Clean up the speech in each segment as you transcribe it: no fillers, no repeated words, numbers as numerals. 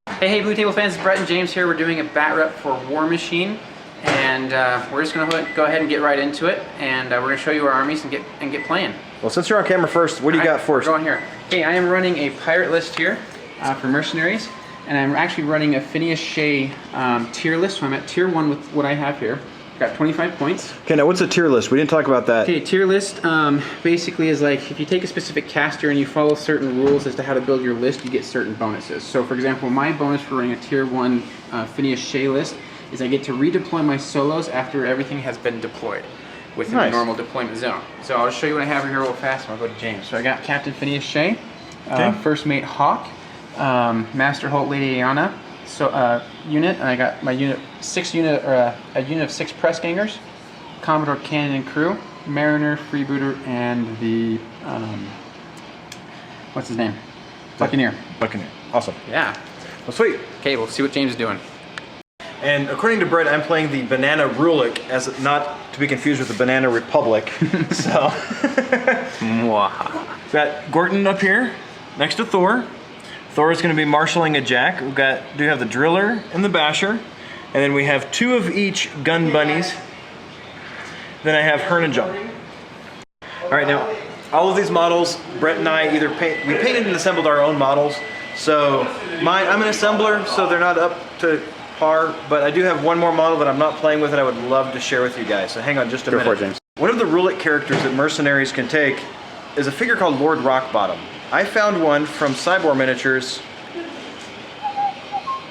Hey, Blue Table fans, it's Brett and James here. We're doing a bat rep for Warmachine, and we're just going to go ahead and get right into it, and we're going to show you our armies and get playing. Well, since you're on camera first, what do you got first? Go on here. Okay, I am running a pirate list here for Mercenaries, and I'm actually running a Phineas Shea tier list, so I'm at tier 1 with what I have here. Got 25 points. Okay, now what's a tier list? We didn't talk about that. Okay, tier list basically is like if you take a specific caster and you follow certain rules as to how to build your list, you get certain bonuses. So for example, my bonus for running a tier 1 Phineas Shea list is I get to redeploy my solos after everything has been deployed within the normal deployment zone. So I'll show you what I have here real fast and I'll go to James. So I got Captain Phineas Shea, First Mate Hawk, Master Holt Lady Ayanna, so unit, and I got my unit a unit of 6 press gangers, Commodore Cannon and crew, Mariner, Freebooter, and the what's his name? Buccaneer. Buccaneer. Awesome. Yeah. Well, sweet. Okay, we'll see what James is doing. And according to Brett, I'm playing the Banana Rhulic, as not to be confused with the Banana Republic. So got Gorton up here next to Thor. Thor is going to be marshalling a jack. We do have the driller and the basher, and then we have 2 of each gun bunnies. Then I have Hearn and John. All right, now all of these models, Brett and I we painted and assembled our own models. So I'm an assembler, so they're not up to par. But I do have one more model that I'm not playing with that I would love to share with you guys. So hang on just a minute. Go for it, James. One of the Rhulic characters that Mercenaries can take is a figure called Lord Rockbottom. I found one from Cyborg Miniatures,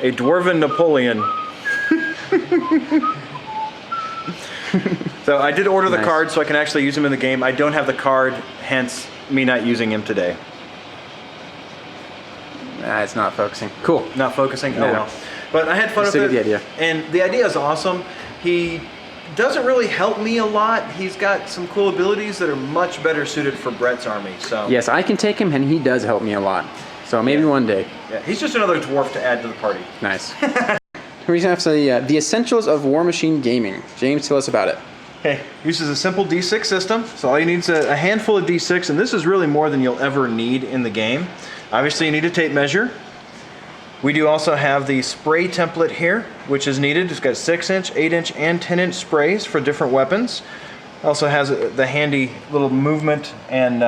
a Dwarven Napoleon. So I did order the card so I can actually use him in the game. I don't have the card, hence me not using him today. It's not focusing. Cool. Not focusing? No. Oh well. But I had fun with it. The idea. And the idea is awesome. He doesn't really help me a lot. He's got some cool abilities that are much better suited for Brett's army. So yes, I can take him, and he does help me a lot. So maybe one day. Yeah, he's just another dwarf to add to the party. Nice. We're gonna have to say the essentials of Warmachine gaming. James, tell us about it. Okay, uses a simple D6 system. So all you need is a handful of D6, and this is really more than you'll ever need in the game. Obviously, you need a tape measure. We do also have the spray template here, which is needed. It's got 6-inch, 8-inch, and 10-inch sprays for different weapons. Also has the handy little movement and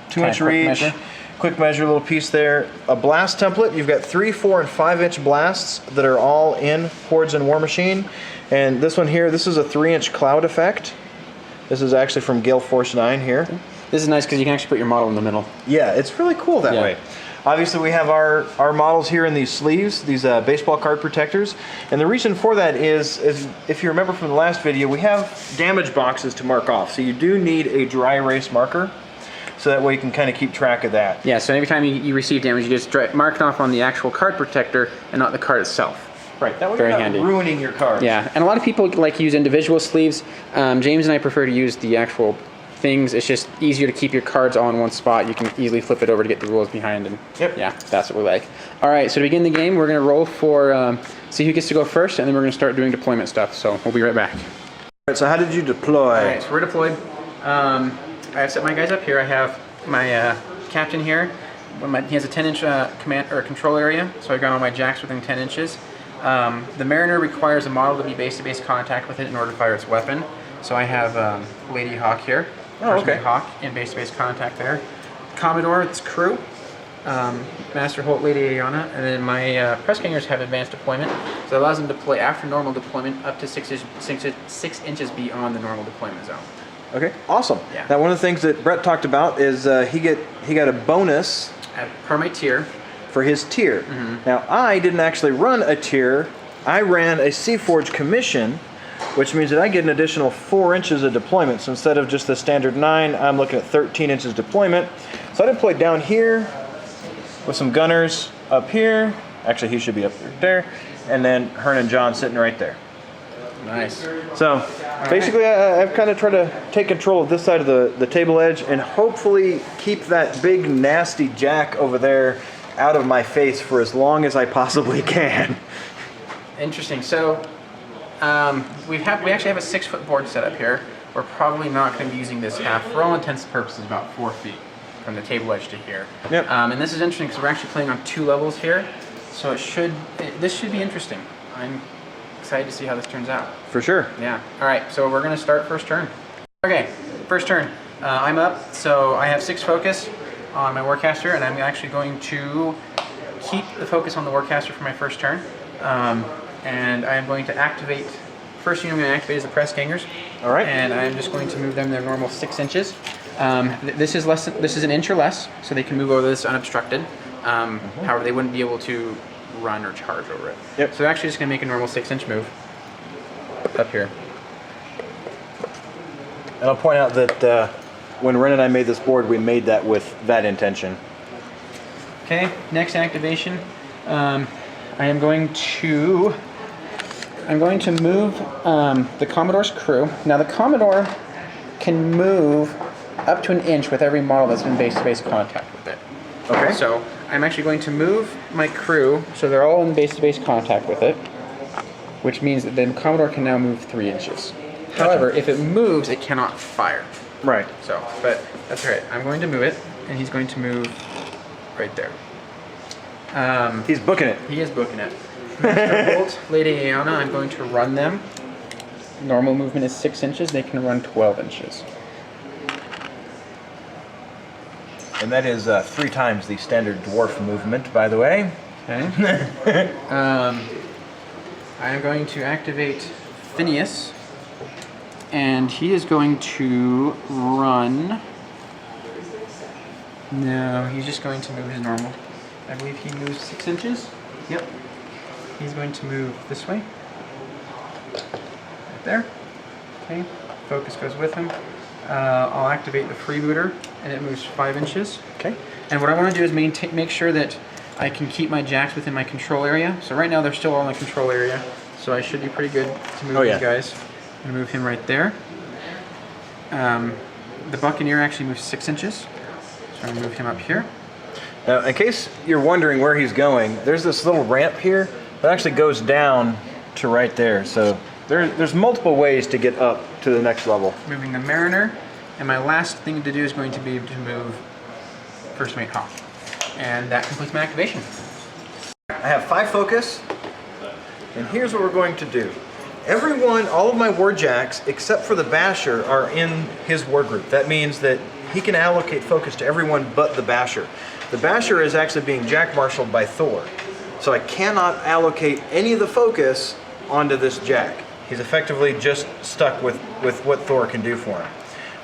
2-inch reach. Quick measure little piece there. A blast template. You've got 3, 4, and 5-inch blasts that are all in Hordes and Warmachine. And this one here, this is a 3-inch cloud effect. This is actually from Gale Force 9 here. This is nice because you can actually put your model in the middle. Yeah, it's really cool that way. Obviously, we have our models here in these sleeves, these baseball card protectors. And the reason for that is if you remember from the last video, we have damage boxes to mark off. So you do need a dry erase marker, so that way you can kind of keep track of that. Yeah, so every time you receive damage, you just mark it off on the actual card protector and not the card itself. Right, that way you're not ruining your cards. Yeah, and a lot of people like use individual sleeves. James and I prefer to use the actual things. It's just easier to keep your cards all in one spot. You can easily flip it over to get the rules behind, and yeah, that's what we like. All right, so to begin the game, we're going to roll for see who gets to go first, and then we're going to start doing deployment stuff. So we'll be right back. All right, so how did you deploy? All right, so we're deployed. I've set my guys up here. I have my captain here. He has a 10-inch command or control area, so I've got all my jacks within 10 inches. The Mariner requires a model to be base-to-base contact with it in order to fire its weapon. So I have Lady Hawk here. Hawk in base-to-base contact there. Commodore, it's crew. Master Holt Lady Ayanna, and then my press gangers have advanced deployment, so it allows them to deploy after normal deployment up to 6 inches beyond the normal deployment zone. Okay, awesome. Yeah. Now, one of the things that Brett talked about is he got a bonus per my tier for his tier. Now, I didn't actually run a tier. I ran a Seaforge commission, which means that I get an additional 4 inches of deployment. So instead of just the standard 9, I'm looking at 13 inches deployment. So I deployed down here with some gunners up here. Actually, he should be up there. And then Hearn and John sitting right there. Nice. So basically, I've kind of tried to take control of this side of the table edge and hopefully keep that big, nasty jack over there out of my face for as long as I possibly can. Interesting. So we actually have a 6-foot board set up here. We're probably not going to be using this half. For all intents and purposes, about 4 feet from the table edge to here. Yep. And this is interesting because we're actually playing on 2 levels here. So this should be interesting. I'm excited to see how this turns out. For sure. Yeah. All right, so we're gonna start first turn. Okay, first turn. I'm up, so I have 6 focus on my Warcaster, and I'm actually going to keep the focus on the Warcaster for my first turn. And I'm going to activate, first unit I'm going to activate is the Press Gangers. All right. And I'm just going to move them their normal 6 inches. This is an inch or less, so they can move over this unobstructed. However, they wouldn't be able to run or charge over it. Yep. So they're actually just going to make a normal 6-inch move up here. And I'll point out that when Ren and I made this board, we made that with that intention. Okay, next activation. I'm going to move the Commodore's crew. Now the Commodore can move up to an inch with every model that's in base-to-base contact with it. Okay. So I'm actually going to move my crew so they're all in base-to-base contact with it, which means that the Commodore can now move 3 inches. However, if it moves, it cannot fire. Right. So, but that's all right. I'm going to move it, and he's going to move right there. He's booking it. He is booking it. Master Bolt, Lady Aeona, I'm going to run them. Normal movement is 6 inches. They can run 12 inches. And that is 3 times the standard dwarf movement, by the way. Okay. I am going to activate Phineas, and he is going to run. No, he's just going to move his normal. I believe he moves 6 inches. Yep. He's going to move this way. Right there. Okay. Focus goes with him. I'll activate the freebooter, and it moves 5 inches. Okay. And what I want to do is make sure that I can keep my jacks within my control area. So right now they're still all in the control area, so I should be pretty good to move these guys. I'm going to move him right there. The Buccaneer actually moves 6 inches, so I'm going to move him up here. Now, in case you're wondering where he's going, there's this little ramp here that actually goes down to right there. So there's multiple ways to get up to the next level. Moving the Mariner, and my last thing to do is going to be to move First Mate Hawk. And that completes my activation. I have 5 focus, and here's what we're going to do. Everyone, all of my war jacks, except for the Basher, are in his war group. That means that he can allocate focus to everyone but the Basher. The Basher is actually being jack-marshaled by Thor. So I cannot allocate any of the focus onto this jack. He's effectively just stuck with what Thor can do for him.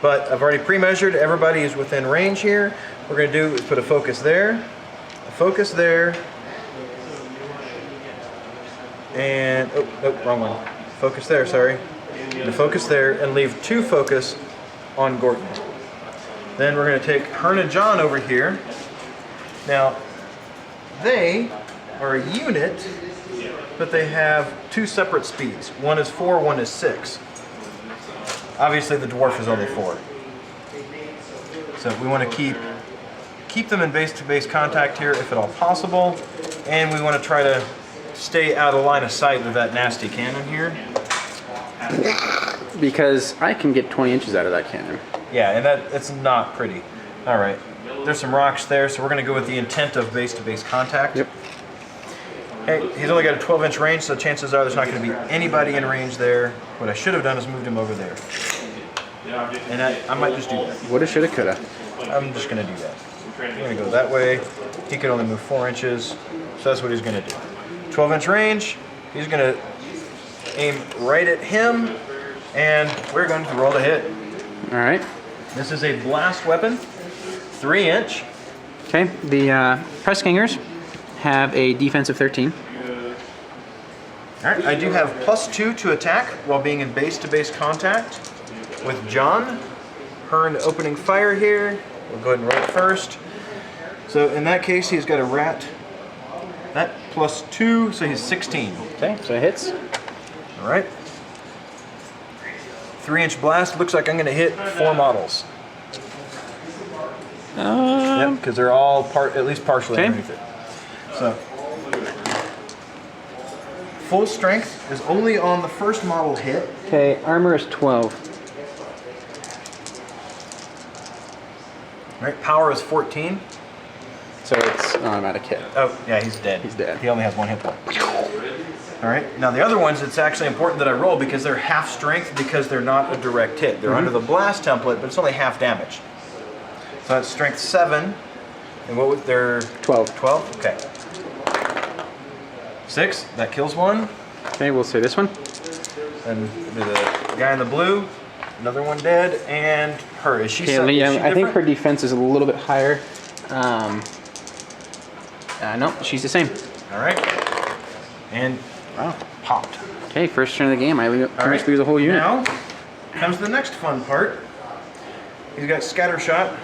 But I've already pre-measured, everybody is within range here. What we're gonna do is put a focus there, and, oh, wrong one. Focus there, sorry. And a focus there, and leave 2 focus on Gordon. Then we're gonna take Hearn and John over here. Now, they are a unit, but they have 2 separate speeds. One is 4, one is 6. Obviously the dwarf is only 4. So we want to keep them in base-to-base contact here if at all possible, and we want to try to stay out of line of sight with that nasty cannon here. Because I can get 20 inches out of that cannon. Yeah, and it's not pretty. All right, there's some rocks there, so we're going to go with the intent of base-to-base contact. Yep. Hey, he's only got a 12-inch range, so chances are there's not going to be anybody in range there. What I should have done is moved him over there. And I might just do that. Woulda, shoulda, coulda. I'm just going to do that. I'm going to go that way. He could only move 4 inches, so that's what he's going to do. 12-inch range, he's going to aim right at him, and we're going to roll to hit. All right. This is a blast weapon, 3-inch. Okay, the Press Gangers have a defense of 13. All right, I do have +2 to attack while being in base-to-base contact with John. Hearn opening fire here. We'll go ahead and roll it first. So in that case, he's got a rat. That +2, so he's 16. Okay, so it hits. All right. 3-inch blast. Looks like I'm going to hit 4 models. Yep, because they're all at least partially underneath it. So, full strength is only on the first model hit. Okay, armor is 12. All right, power is 14. So it's, oh, I'm out of kit. Oh, yeah, he's dead. He's dead. He only has 1 hit point. All right, now the other ones, it's actually important that I roll because they're half strength because they're not a direct hit. They're under the blast template, but it's only half damage. So that's strength 7. And what was their 12. 12? Okay. 6, that kills one. Okay, we'll say this one. And the guy in the blue, another one dead, and her. Is she, Okay, is she I think her different? defense is a little bit higher. No, she's the same. All right. And Wow. popped. Okay, first turn of the game, I pretty All much right. lose a whole unit. Now comes the next fun part. He's got scatter shot.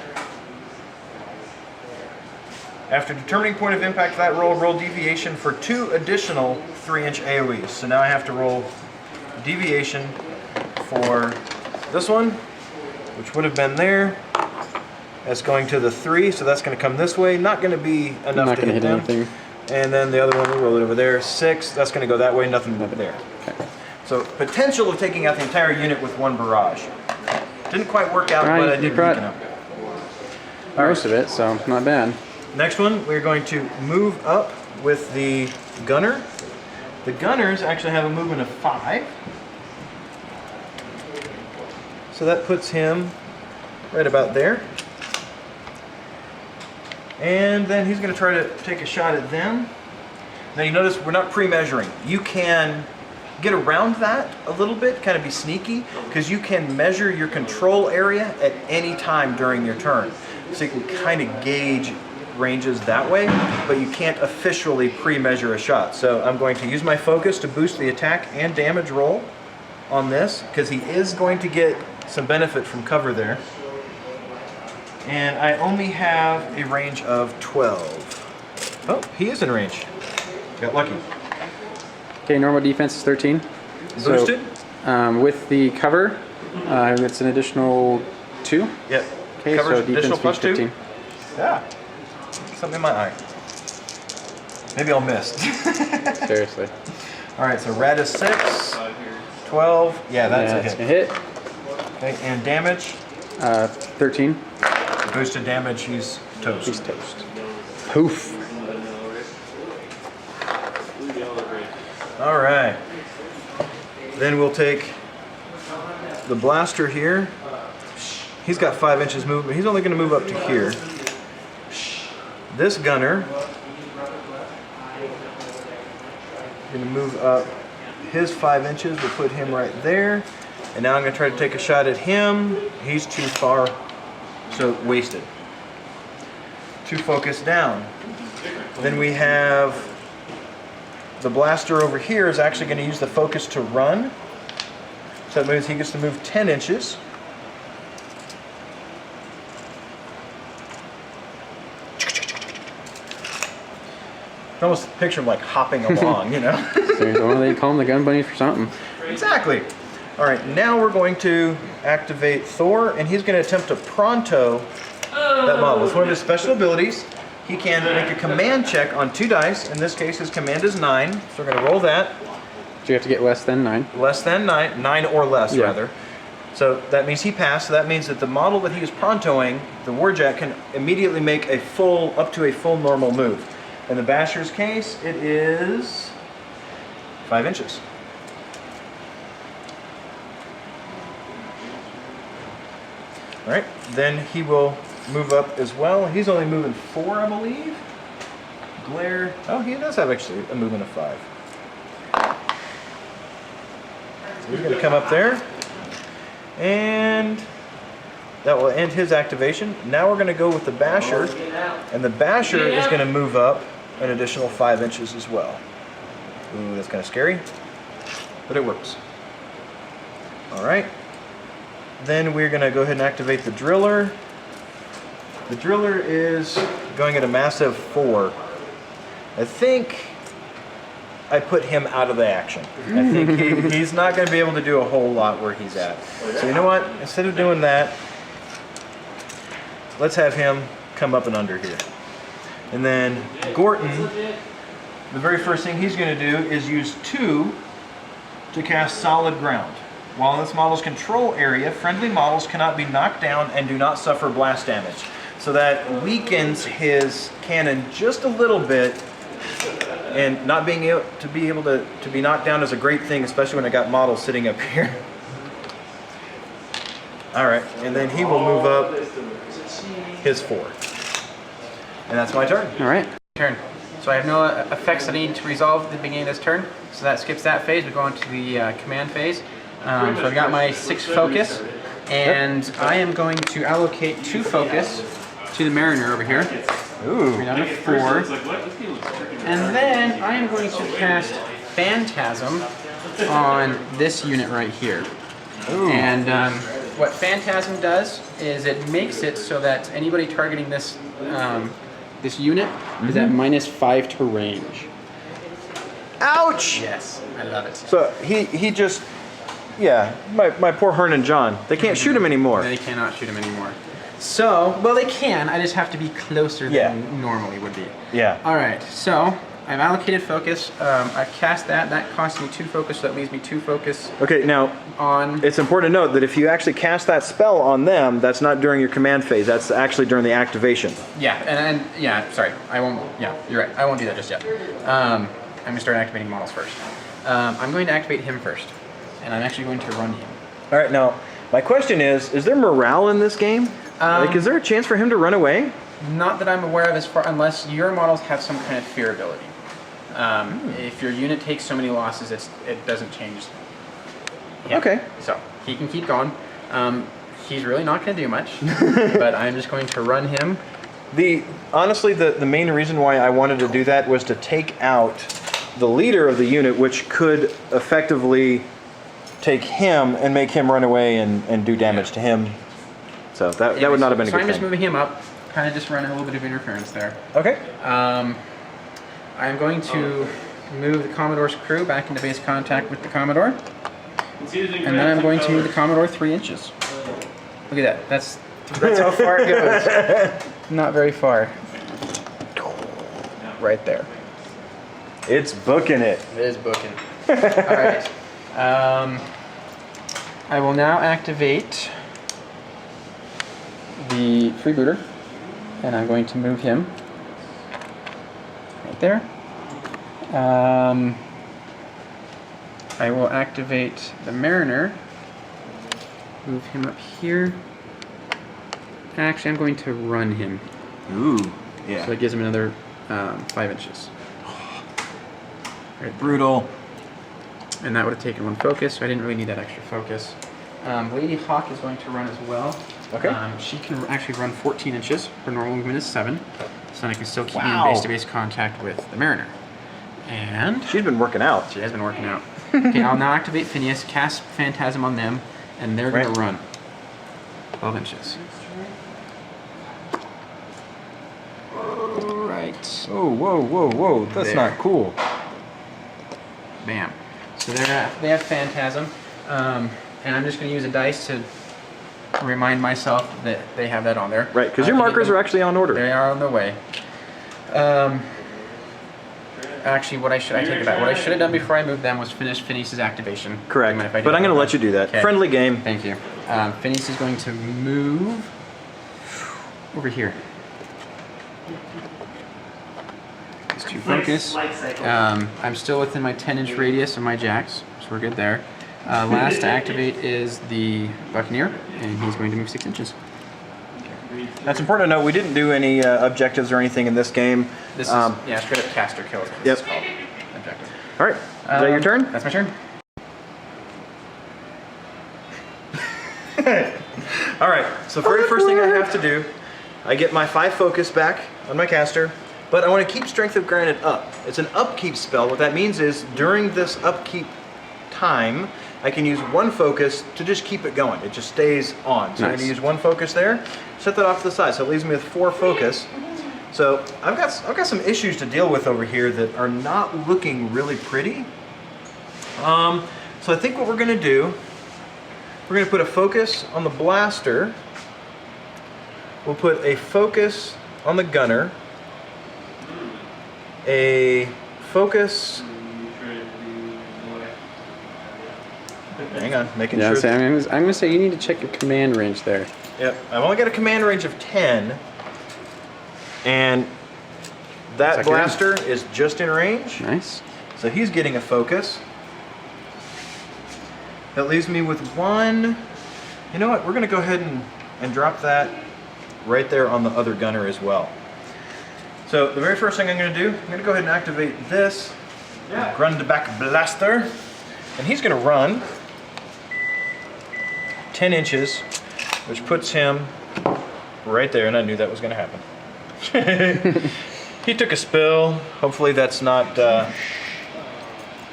After determining point of impact of that roll deviation for 2 additional 3-inch AoEs. So now I have to roll deviation for this one, which would have been there. That's going to the 3, so that's going to come this way. Not going to be enough Not to going to hit hit them. anything. And then the other one, we'll roll it over there. 6, that's going to go that way, nothing there. Okay. So potential of taking out the entire unit with 1 barrage. Didn't quite work out, Right, but I you did brought weaken up. most of it, so not bad. Next one, we're going to move up with the gunner. The gunners actually have a movement of 5. So that puts him right about there. And then he's going to try to take a shot at them. Now you notice we're not pre-measuring. You can get around that a little bit, kind of be sneaky, because you can measure your control area at any time during your turn. So you can kind of gauge ranges that way, but you can't officially pre-measure a shot. So I'm going to use my focus to boost the attack and damage roll on this, because he is going to get some benefit from cover there. And I only have a range of 12. Oh, he is in range. Got lucky. Okay, normal defense is 13. Boosted? So, with the cover, it's an additional 2. Yep. Okay, Coverage so defense additional plus being 2? 15. Yeah. Something in my eye. Maybe I'll miss. Seriously. All right, so red is 6. 12. Yeah, that's It's a a hit. hit. Okay, and damage. 13. Boosted damage, he's toast. He's toast. Poof. All right. Then we'll take the blaster here. He's got 5 inches movement. He's only going to move up to here. This gunner, going to move up his 5 inches. We'll put him right there. And now I'm going to try to take a shot at him. He's too far, so wasted. Too focused down. Then we have the blaster over here is actually going to use the focus to run. So that means he gets to move 10 inches. I almost picture him like hopping along, you know? So why do they call him the gun bunny for something? Exactly. All right, now we're going to activate Thor, and he's going to attempt to pronto that model. It's one of his special abilities. He can make a command check on 2 dice. In this case, his command is 9. So we're going to roll that. Do you have to get less than 9? Less than 9. 9 or less, Yeah. rather. So that means he passed. So that means that the model that he is prontoing, the Warjack, can immediately make a full, up to a full normal move. In the Basher's case, it is 5 inches. All right, then he will move up as well. He's only moving 4, I believe. Glare. Oh, he does have actually a movement of 5. So he's going to come up there. And that will end his activation. Now we're going to go with the Basher. And the Basher is going to move up an additional 5 inches as well. Ooh, that's kind of scary. But it works. All right. Then we're going to go ahead and activate the Driller. The Driller is going at a massive 4. I think I put him out of the action. I think he's not going to be able to do a whole lot where he's at. So you know what? Instead of doing that, let's have him come up and under here. And then Gorton, the very first thing he's going to do is use 2 to cast Solid Ground. While in this model's control area, friendly models cannot be knocked down and do not suffer blast damage. So that weakens his cannon just a little bit, and not being able to be knocked down is a great thing, especially when I got models sitting up here. All right, and then he will move up his 4. And that's my turn. All right. Turn. So I have no effects that I need to resolve at the beginning of this turn. So that skips that phase. We go on to the command phase. So I've got my 6 focus, and I am going to allocate 2 focus to the Mariner over here. Ooh. We're down to 4. And then I am going to cast Phantasm on this unit right here. Ooh. And what Phantasm does is it makes it so that anybody targeting this this unit is at -5 to range. Ouch! Yes, I love it. So he just, yeah, my poor Hernan John. They can't shoot him anymore. They cannot shoot him anymore. So, well, they can. I just have to be closer than normally would be. Yeah. All right. So I've allocated focus. I've cast that. That costs me 2 focus. So that leaves me 2 focus. Okay. Now, on. it's important to note that if you actually cast that spell on them, that's not during your command phase. That's actually during the activation. Yeah. And yeah. Sorry. I won't. Yeah. You're right. I won't do that just yet. I'm gonna start activating models first. I'm going to activate him first, and I'm actually going to run him. All right. Now, my question is there morale in this game? Like, is there a chance for him to run away? Not that I'm aware of, unless your models have some kind of fear ability. If your unit takes so many losses, it doesn't change. Yeah. Okay. So he can keep going. He's really not going to do much, but I'm just going to run him. Honestly, the main reason why I wanted to do that was to take out the leader of the unit, which could effectively take him and make him run away and do damage to him. So that would not have been a good thing. So I'm just moving him up, kind of just running a little bit of interference there. Okay. I'm going to move the Commodore's crew back into base contact with the Commodore. And then I'm going to move the Commodore 3 inches. Look at that. That's how far it goes. Not very far. Right there. It's booking it. It is booking. All right. I will now activate the freebooter, and I'm going to move him right there. I will activate the Mariner, move him up here. Actually, I'm going to run him. Ooh, yeah. So it gives him another 5 inches. Right. Brutal. And that would have taken 1 focus, so I didn't really need that extra focus. Lady Hawk is going to run as well. Okay. She can actually run 14 inches. Her normal movement is 7. So then I can still keep me in Wow. base-to-base contact with the Mariner. And She's been working out. she has been working out. Okay, I'll now activate Phineas, cast Phantasm on them, and they're going to run 12 inches. Right. Oh, whoa, whoa, whoa. That's There. not cool. Bam. So they have Phantasm, and I'm just going to use a dice to remind myself that they have that on there. Right, because your markers are actually on order. They are on their way. Actually, I take it back. What I should have done before I moved them was finish Phineas's activation. Correct. Do you mind if I do But I'm that? going to let you do that. Okay. Friendly game. Thank you. Phineas is going to move over here. It's 2 focus. I'm still within my 10-inch radius of my jacks, so we're good there. Last to activate is the Buccaneer, and he's going to move 6 inches. That's important to note. We didn't do any objectives or anything in this game. This is straight up cast or kill. Is what this is called. Objective. All right. Is that your turn? That's my turn. All right. So very first thing I have to do, I get my 5 focus back on my caster, but I want to keep Strength of Granite up. It's an upkeep spell. What that means is during this upkeep time, I can use 1 focus to just keep it going. It just stays on. So I'm going to use 1 focus there, set that off to the side. So it leaves me with 4 focus. So I've got some issues to deal with over here that are not looking really pretty. So I think what we're going to do, we're going to put a focus on the blaster. We'll put a focus on the gunner. A focus. Hang on, making sure. I'm going to say you need to check your command range there. Yep, I've only got a command range of 10. And that Second. blaster is just in range. Nice. So he's getting a focus. That leaves me with one. You know what? We're going to go ahead and drop that right there on the other gunner as well. So the very first thing I'm going to do, I'm going to go ahead and activate this Grundback blaster. And he's going to run 10 inches, which puts him right there. And I knew that was going to happen. He took a spill. Hopefully that's not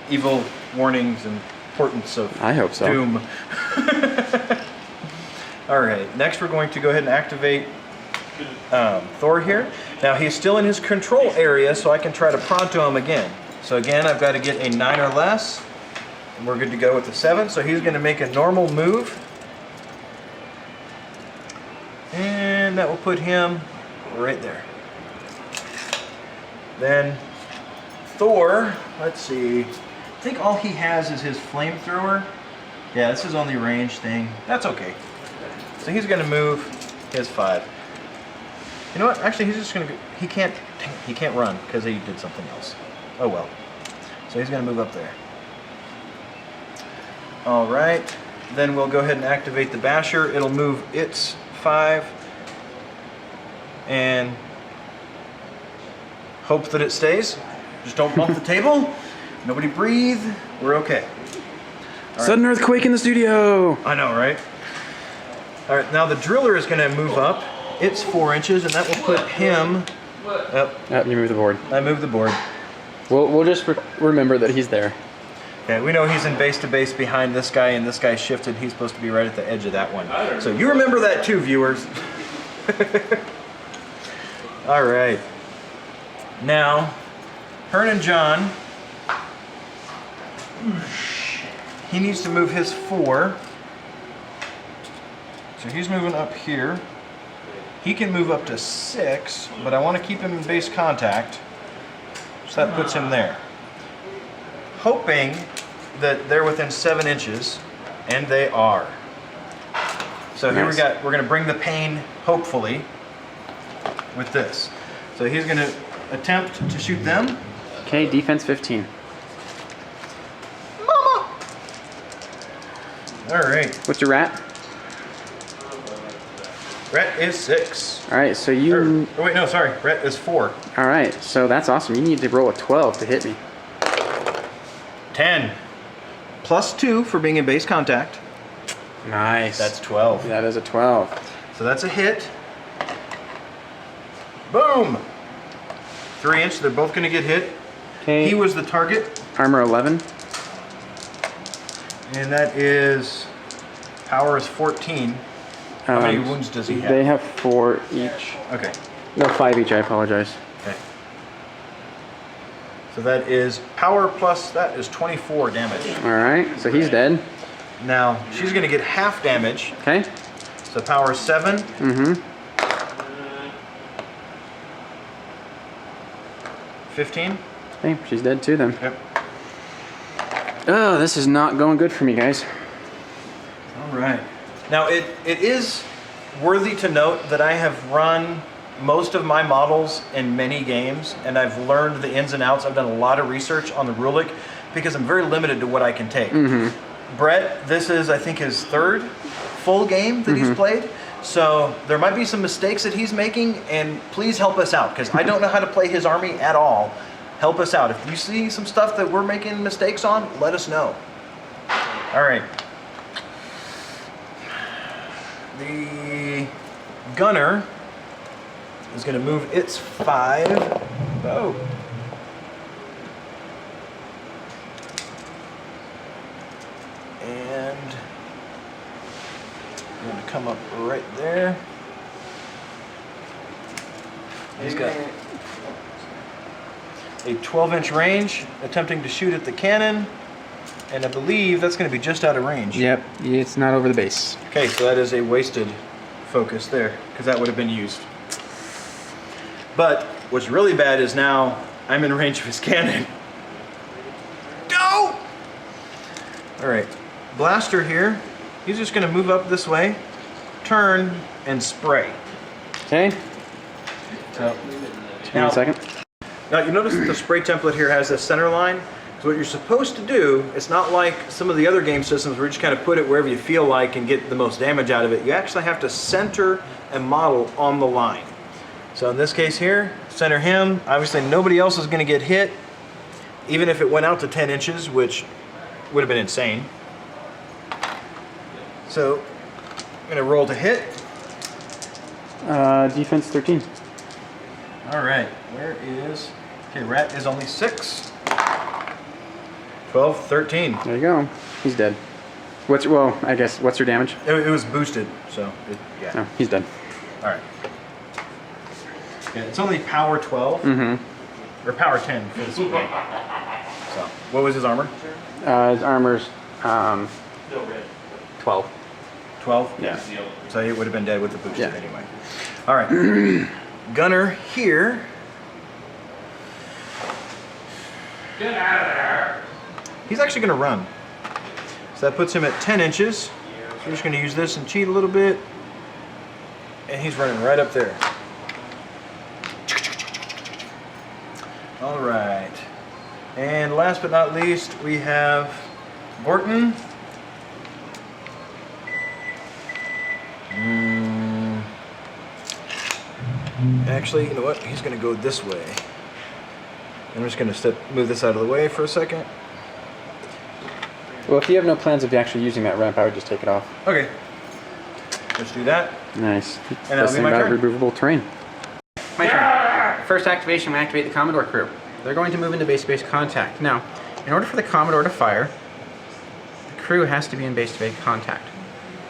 evil warnings and portents of I hope so. doom. All right, next we're going to go ahead and activate Thor here. Now he's still in his control area, so I can try to pronto him again. So again, I've got to get a 9 or less, and we're good to go with the 7. So he's going to make a normal move, and that will put him right there. Then Thor, let's see, I think all he has is his flamethrower. Yeah, this is only a range thing. That's okay. So he's going to move his 5. You know what? Actually, he's just going to go. He can't run because he did something else. Oh well. So he's going to move up there. All right. Then we'll go ahead and activate the basher. It'll move its 5 and hope that it stays. Just don't bump the table. Nobody breathe. We're okay. Sudden earthquake in the studio. I know, right? All right, now the driller is going to move up. It's 4 inches, and that will put him up. Yep, you move the board. I moved the board. We'll just remember that he's there. Okay, we know he's in base to base behind this guy, and this guy shifted. He's supposed to be right at the edge of that one. So you remember that too, viewers. All right. Now, Hearn and John, he needs to move his 4. So he's moving up here. He can move up to 6, but I want to keep him in base contact. So that puts him there. Hoping that they're within 7 inches, and they are. So here Nice. we're going to bring the pain, hopefully, with this. So he's going to attempt to shoot them. Okay, defense 15. Mama! All right. What's your rat? Rhett is 6. All right, so you. Oh wait, no, sorry. Rhett is 4. All right, so that's awesome. You need to roll a 12 to hit me. 10. Plus 2 for being in base contact. Nice. That's 12. That is a 12. So that's a hit. Boom! 3 inch, they're both gonna get hit. Okay. He was the target, Armor 11. and that is, power is 14. How many wounds does he have? They have 4 each. Okay. No, 5 each, I apologize. Okay. So that is power plus, that is 24 damage. All right, so he's dead. Now, she's gonna get half damage. Okay. So power is 7. Mm-hmm. 15. Okay, she's dead too then. Yep. Oh, this is not going good for me, guys. All right. Now, it is worthy to note that I have run most of my models in many games, and I've learned the ins and outs. I've done a lot of research on the Rhulic because I'm very limited to what I can take. Brett, this is, I think, his 3rd full game that he's played. So there might be some mistakes that he's making, and please help us out because I don't know how to play his army at all. Help us out. If you see some stuff that we're making mistakes on, let us know. All right. The gunner is going to move its 5. Oh. And I'm going to come up right there. He's got a 12-inch range, attempting to shoot at the cannon, and I believe that's going to be just out of range. Yep, it's not over the base. Okay, so that is a wasted focus there, because that would have been used. But what's really bad is now I'm in range of his cannon. Go! All right, blaster here. He's just going to move up this way, turn, and spray. Okay. So Give me a second. now you notice that the spray template here has this center line. So what you're supposed to do, it's not like some of the other game systems where you just kind of put it wherever you feel like and get the most damage out of it. You actually have to center a model on the line. So in this case here, center him. Obviously nobody else is going to get hit, even if it went out to 10 inches, which would have been insane. So I'm going to roll to hit. Defense 13. All right, where is... Okay, rat is only 6. 12, 13. There you go. He's dead. Well, I guess, what's your damage? It was boosted, so yeah. No, he's dead. All right. Yeah, it's only power 12, or power 10 for this game. So, what was his armor? His armor's 12. 12? Yeah. So he would have been dead with the boosted Yeah. anyway. All right. Gunner here. Get out of there! He's actually going to run. So that puts him at 10 inches. So we're just going to use this and cheat a little bit. And he's running right up there. All right. And last but not least, we have Borton. Actually, you know what? He's going to go this way. I'm just going to move this out of the way for a second. Well, if you have no plans of actually using that ramp, I would just take it off. Okay. Let's do that. Nice. And that'll be my turn. Removable terrain. My turn. First activation, we activate the Commodore crew. They're going to move into base-to-base contact. Now, in order for the Commodore to fire, the crew has to be in base-to-base contact.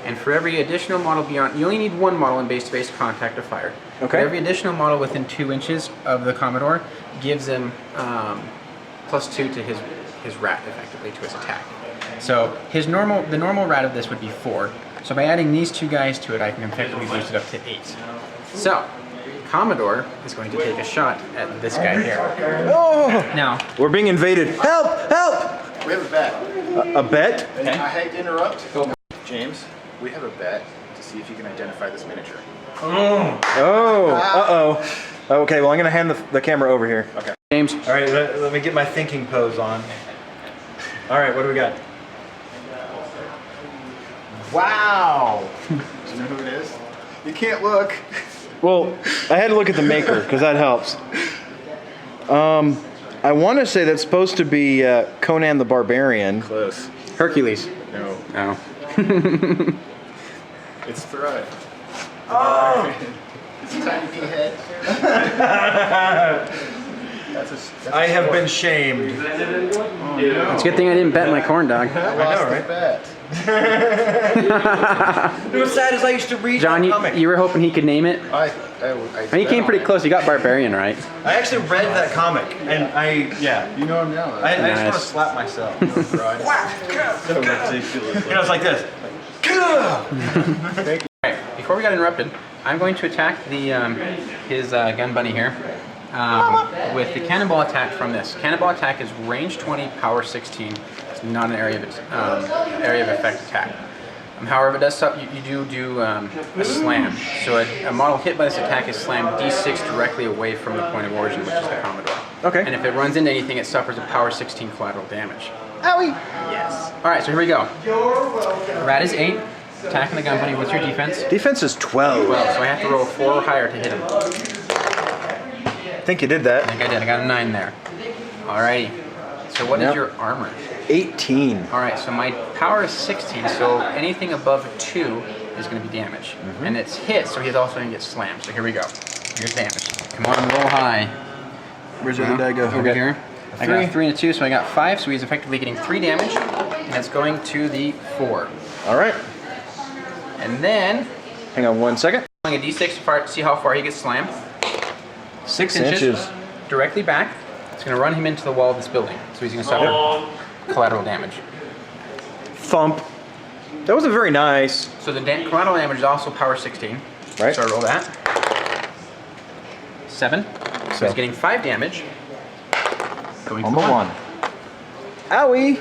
And for every additional model beyond, you only need one model in base-to-base contact to fire. Okay. But every additional model within 2 inches of the Commodore gives him +2 to his rat, effectively, to his attack. So the normal rat of this would be 4. So by adding these 2 guys to it, I can effectively boost it up to 8. So Commodore is going to take a shot at this guy here. Oh! Now, We're being invaded. Help! Help! We have a bet. A bet? okay. I hate to interrupt. James, we have a bet to see if you can identify this miniature. Oh! Uh-oh. Okay, well, I'm going to hand the camera over here. Okay. James, All right, let me get my thinking pose on. All right, what do we got? Wow! Do you know who it is? You can't look. Well, I had to look at the maker, because that helps. I want to say that's supposed to be Conan the Barbarian. Close. Hercules. No. No. It's Thread. Oh! It's a tiny pea head. I have been shamed. It's a good thing I didn't bet my corn dog. I lost know, the right? bet. What's sad is I used to read John, that comic. you were hoping he could name it? I And he came pretty close. You got Barbarian right. I actually read that comic, and yeah. You know him now. I just want Nice. to slap myself. So ridiculous. You know, it's like this. Alright, before we got interrupted, I'm going to attack the his gun bunny here with the cannonball attack from this. Cannonball attack is range 20, power 16. It's not an area of effect attack. However, it does stop. You do a slam. So a model hit by this attack is slammed D6 directly away from the point of origin, which is the Commodore. Okay. And if it runs into anything, it suffers a power 16 collateral damage. Owie! Yes. All right, so here we go. Rat is 8. Attacking the gun bunny. What's your defense? Defense is 12. 12. So I have to roll 4 or higher to hit him. I think you did I that. think I did. I got a 9 there. Alrighty. So what is Yep. your armor? 18. Alright, so my power is 16, so anything above 2 is going to be damage. And it's hit, so he's also going to get slammed. So here we go. Here's damage. Come on, roll high. Where's the other die go? Over here. I got a 3. 3 and a 2, so I got 5, so he's effectively getting 3 damage. And it's going to the 4. All right. And then, Hang on 1 second. rolling a d6 to see how far he gets slammed. 6 inches. Directly back. It's going to run him into the wall of this building. So he's going to suffer collateral damage. Thump. That wasn't very nice. So the collateral damage is also power 16. Right. So I roll that. 7. So he's getting 5 damage. Going On for the 1. Owie!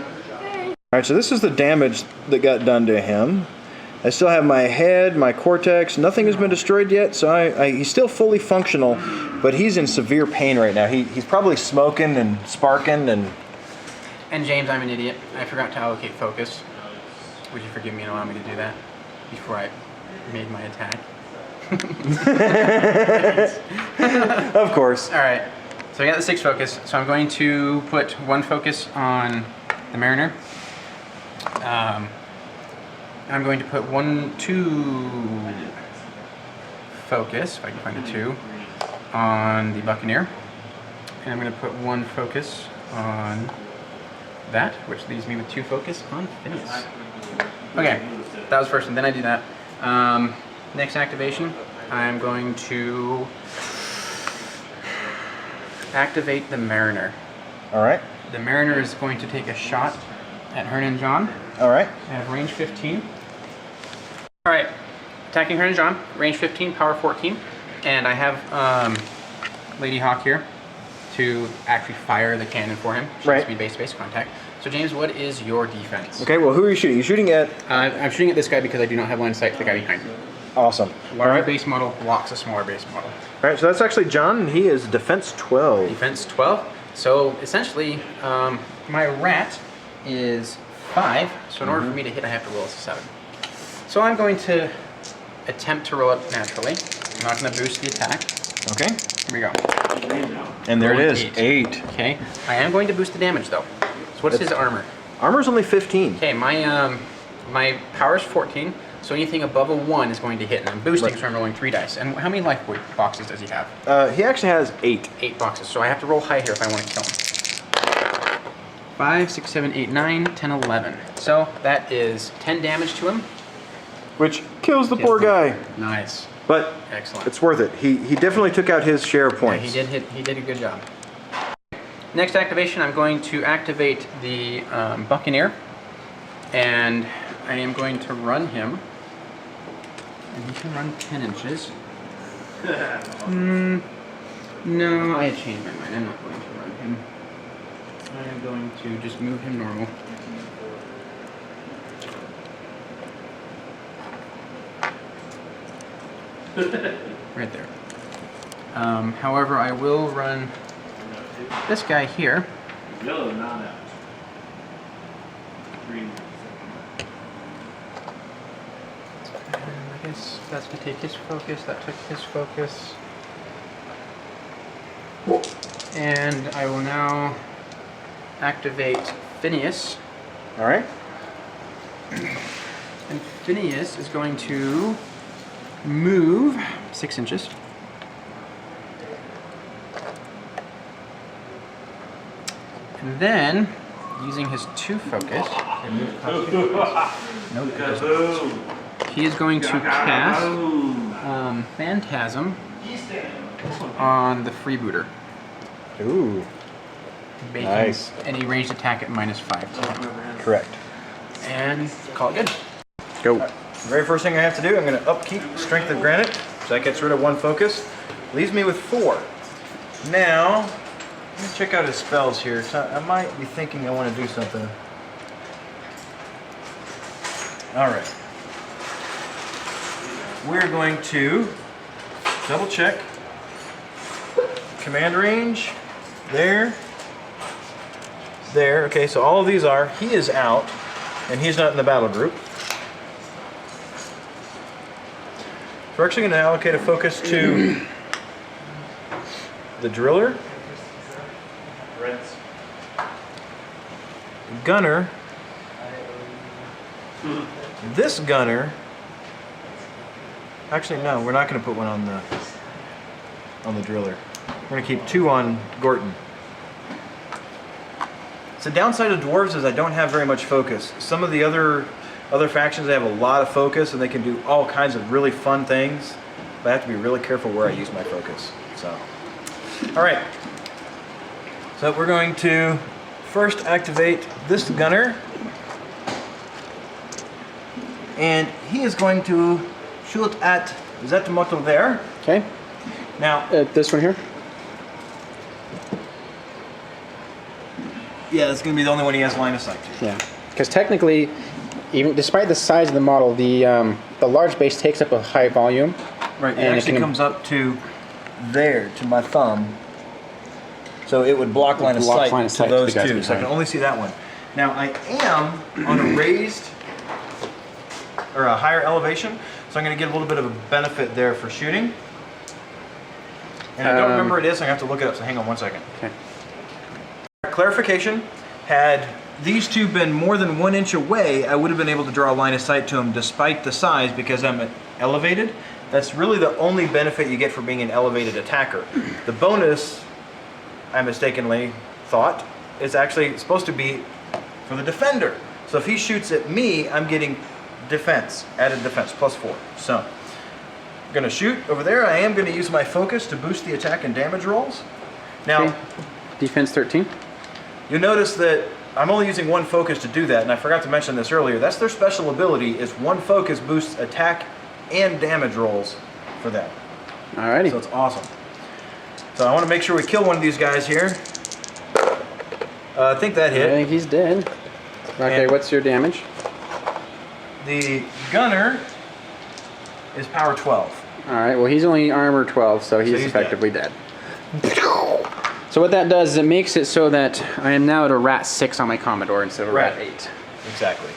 All right, so this is the damage that got done to him. I still have my head, my cortex. Nothing has been destroyed yet, so he's still fully functional, but he's in severe pain right now. He's probably smoking and sparking and... And James, I'm an idiot. I forgot to allocate focus. Would you forgive me and allow me to do that before I made my attack? Of course. All right. So I got the 6 focus. So I'm going to put 1 focus on the Mariner. I'm going to put 2 focus, if I can find a 2, on the Buccaneer. And I'm going to put 1 focus on that, which leaves me with 2 focus on Phineas. Okay, that was first, and then I do that. Next activation, I'm going to activate the Mariner. All right. The Mariner is going to take a shot at Hernan John. All right. I have range 15. All right, attacking Hernan John, range 15, power 14, and I have Lady Hawk here to actually fire the cannon for him. She has to be base-to-base contact. So James, what is your defense? Okay, well, who are you shooting? You're shooting at... I'm shooting at this guy because I do not have line of sight to the guy behind me. Awesome. Larger base model blocks a smaller base model. All right, so that's actually John, and he is defense 12. Defense 12. So essentially, my rat is 5, so in order for me to hit, I have to roll a 7. So I'm going to attempt to roll it naturally. I'm not going to boost the attack. Okay. Here we go. And there Roll it is, 8. 8. Okay. I am going to boost the damage, though. So what's his armor? Armor's only 15. Okay, my power is 14, so anything above a 1 is going to hit, and I'm boosting, so I'm rolling 3 dice. And how many life boxes does he have? He actually has 8. 8 boxes, so I have to roll high here if I want to kill him. 5, 6, 7, 8, 9, 10, 11. So that is 10 damage to him. Which kills the poor guy. Nice. But Excellent. it's worth it. He definitely took out his share of Yeah, points. he did a good job. Next activation, I'm going to activate the Buccaneer, and I am going to run him. And he can run 10 inches. No, I had changed my mind. I'm not going to run him. I am going to just move him normal. Right there. However, I will run this guy here. Yellow, not out. Green. I guess that's going to take his focus. That took his focus. And I will now activate Phineas. All right. And Phineas is going to move 6 inches. And then, using his 2 focus, he is going to cast Phantasm on the freebooter. Ooh. Making Nice. any ranged attack at -5 to him. Correct. And call it good. Go. The very first thing I have to do, I'm going to upkeep Strength of Granite. So that gets rid of 1 focus. Leaves me with 4. Now, let me check out his spells here. So I might be thinking I want to do something. Alright. We're going to double check. Command range. There. There. Okay, so all of these are. He is out. And he's not in the battle group. So we're actually going to allocate a focus to the driller, gunner, this gunner. Actually, no, we're not going to put one on the driller. We're going to keep 2 on Gorton. So the downside of dwarves is I don't have very much focus. Some of the other factions, they have a lot of focus and they can do all kinds of really fun things. But I have to be really careful where I use my focus. So, all right. So we're going to first activate this gunner. And he is going to shoot at that motto there. Okay. Now, This one here? yeah, that's going to be the only one he has line of sight to. Yeah. Because technically, even despite the size of the model, the large base takes up a high volume. Right, it And actually can- comes up to there, to my thumb. So it would block line of Block sight line of to sight to those the guys two. So I behind. can only see that one. Now I am on a raised or a higher elevation, so I'm going to get a little bit of a benefit there for shooting. And I don't remember what it is, so I have to look it up. So hang on one second. Okay. Clarification: had these two been more than 1 inch away, I would have been able to draw a line of sight to them despite the size because I'm elevated. That's really the only benefit you get for being an elevated attacker. The bonus, I mistakenly thought, is actually supposed to be for the defender. So if he shoots at me, I'm getting defense, added defense, +4. So I'm gonna shoot over there. I am gonna use my focus to boost the attack and damage rolls. Now, Okay. Defense 13. you'll notice that I'm only using one focus to do that, and I forgot to mention this earlier. That's their special ability, is one focus boosts attack and damage rolls for them. Alrighty. So it's awesome. So I want to make sure we kill one of these guys here. I think that I hit. think he's dead. Okay, And- what's your damage? The gunner is power 12. Alright, well he's only armor 12, so he's he's effectively dead. So what that does is it makes it so that I am now at a rat 6 on my Commodore instead of a rat Right. 8. Exactly.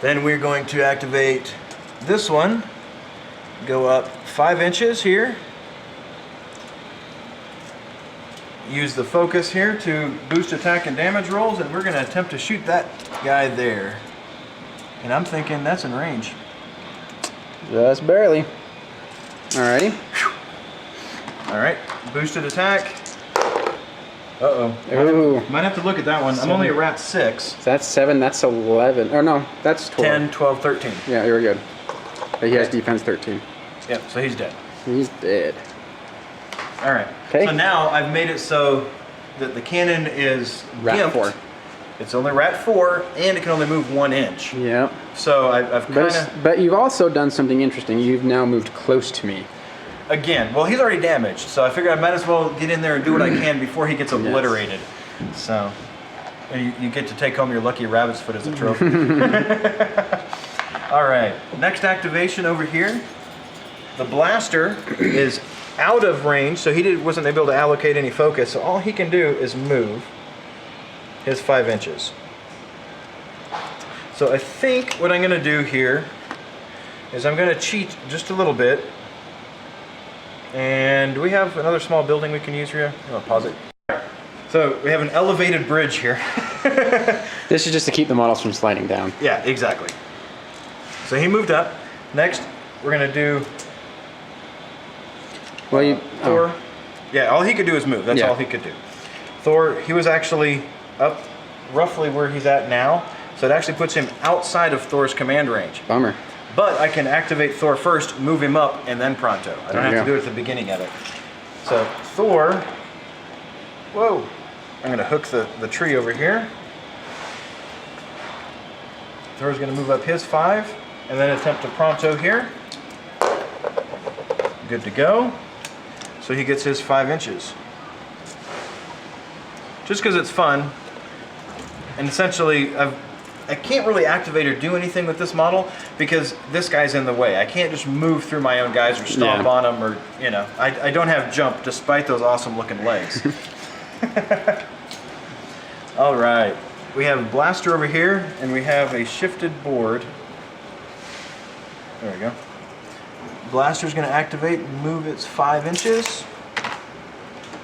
Then we're going to activate this one. Go up 5 inches here. Use the focus here to boost attack and damage rolls, and we're going to attempt to shoot that guy there. And I'm thinking that's in range. Just barely. Alrighty. All right, boosted attack. Uh-oh. Ooh. Might have to look at that one. I'm only a rat 6. So that's 7, that's 11. Or no, that's 12. 10, 12, 13. Yeah, you're good. But he has defense 13. Yep, so he's dead. He's dead. All right. 'Kay. So now I've made it so that the cannon is Rat gimped. 4. It's only rat 4, and it can only move 1 inch. Yep. So I've kind of, But you've also done something interesting. You've now moved close to me. again, well, he's already damaged, so I figured I might as well get in there and do what I can before he gets obliterated. So, and you get to take home your lucky rabbit's foot as a trophy. All right, next activation over here. The blaster is out of range, so he wasn't able to allocate any focus, so all he can do is move his 5 inches. So I think what I'm gonna do here is I'm gonna cheat just a little bit. And do we have another small building we can use here? I'll pause it. So we have an elevated bridge here. This is just to keep the models from sliding down. Yeah, exactly. So he moved up. Next, we're gonna do Well, you... Thor. Yeah, all he could do is move. That's Yeah. all he could do. Thor, he was actually up roughly where he's at now. So it actually puts him outside of Thor's command range. Bummer. But I can activate Thor first, move him up, and then Pronto. I don't There you have to go. do it at the beginning of it. So Thor, whoa, I'm gonna hook the tree over here. Thor's gonna move up his 5, and then attempt to Pronto here. Good to go. So he gets his 5 inches. Just because it's fun, and essentially I can't really activate or do anything with this model because this guy's in the way. I can't just move through my own guys or stomp Yeah. on them, or, you know, I don't have jump despite those awesome looking legs. All right, we have a blaster over here and we have a shifted board. There we go. Blaster's gonna activate and move its 5 inches.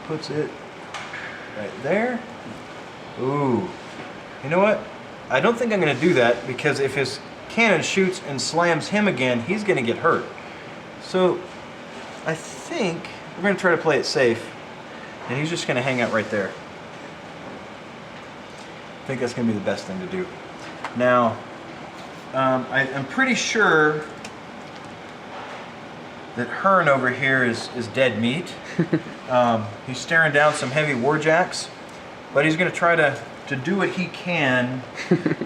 Puts it right there. Ooh, you know what? I don't think I'm gonna do that because if his cannon shoots and slams him again, he's gonna get hurt. So I think we're gonna try to play it safe, and he's just gonna hang out right there. I think that's gonna be the best thing to do. Now, I'm pretty sure that Hearn over here is dead meat. He's staring down some heavy warjacks, but he's gonna try to do what he can